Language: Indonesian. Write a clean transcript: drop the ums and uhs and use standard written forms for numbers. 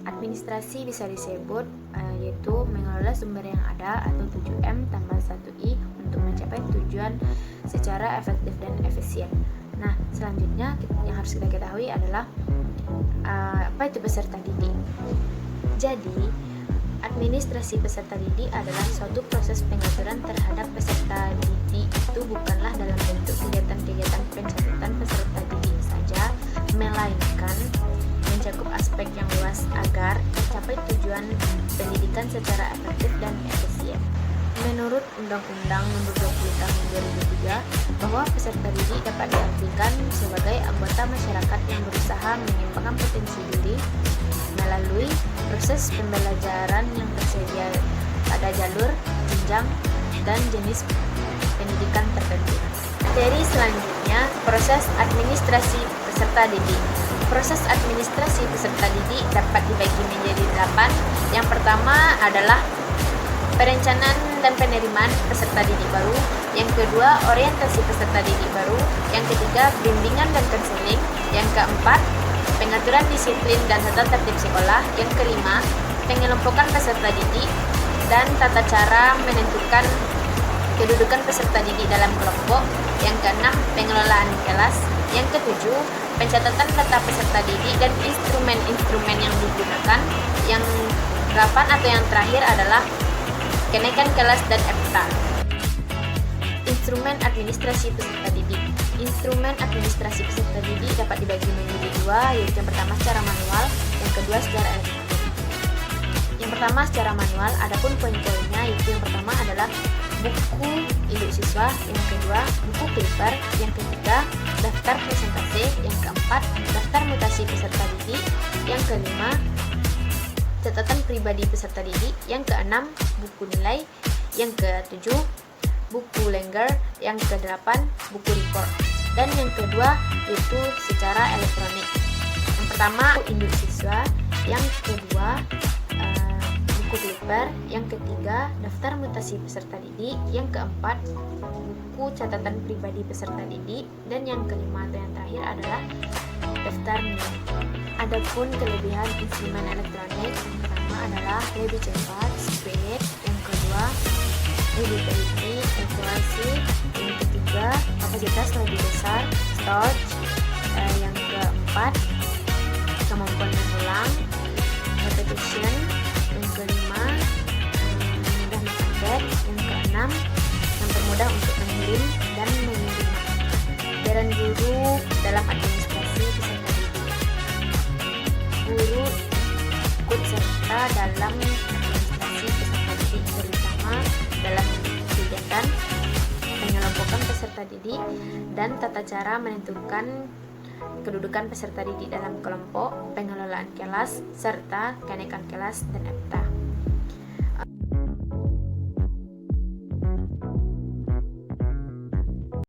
administrasi bisa disebut yaitu mengelola sumber yang ada atau 7M tambah 1I untuk mencapai tujuan secara efektif dan efisien. Nah, selanjutnya yang harus kita ketahui adalah apa itu peserta didik. Jadi, administrasi peserta didik adalah suatu proses pengaturan terhadap peserta didik itu bukanlah dalam bentuk kegiatan-kegiatan pencatatan peserta didik saja, melainkan mencakup aspek yang luas agar tercapai tujuan pendidikan secara efektif dan efisien. Menurut Undang-Undang Nomor 20 Tahun 2003 bahwa peserta didik dapat diartikan sebagai anggota masyarakat yang berusaha mengembangkan potensi diri melalui proses pembelajaran yang tersedia pada jalur, jenjang, dan jenis pendidikan tertentu. Materi selanjutnya, proses administrasi peserta didik. Proses administrasi peserta didik dapat dibagi menjadi 8. Yang pertama adalah perencanaan dan penerimaan peserta didik baru. Yang kedua, orientasi peserta didik baru. Yang ketiga, bimbingan dan konseling. Yang keempat, pengaturan disiplin dan tata tertib sekolah. Yang kelima, pengelompokan peserta didik dan tata cara menentukan kedudukan peserta didik dalam kelompok. Yang keenam, pengelolaan kelas. Yang ketujuh, pencatatan data peserta didik dan instrumen-instrumen yang digunakan. Yang delapan atau yang terakhir adalah kenaikan kelas dan EPTA. Instrumen administrasi peserta didik. Instrumen administrasi peserta didik dapat dibagi menjadi 2, yaitu yang pertama secara manual, yang kedua secara elektronik. Yang pertama secara manual, adapun poin-poinnya yaitu yang pertama adalah buku induk siswa, yang kedua buku paper, yang ketiga daftar presentasi, yang keempat daftar mutasi peserta didik, yang kelima catatan pribadi peserta didik, yang keenam buku nilai, yang ketujuh buku lengger, yang kedelapan buku report, dan yang kedua itu secara elektronik. Yang pertama induk siswa, yang kedua buku paper, yang ketiga daftar mutasi peserta didik, yang keempat buku catatan pribadi peserta didik, dan yang kelima atau yang terakhir adalah daftar nilai. Adapun kelebihan instrumen elektronik, yang pertama adalah lebih cepat, speed, yang kedua lebih teliti, akurasi, yang ketiga kapasitas lebih besar, storage, yang keempat kemampuan mengulang, repetition, yang kelima mudah mengupdate, yang keenam mempermudah untuk mengirim dan mengirim. Peran guru dalam administrasi peserta didik. Guru ikut serta dalam administrasi peserta didik, terutama dalam kegiatan pengelompokan peserta didik dan tata cara menentukan kedudukan peserta didik dalam kelompok, pengelolaan kelas, serta kenaikan kelas dan EPTA.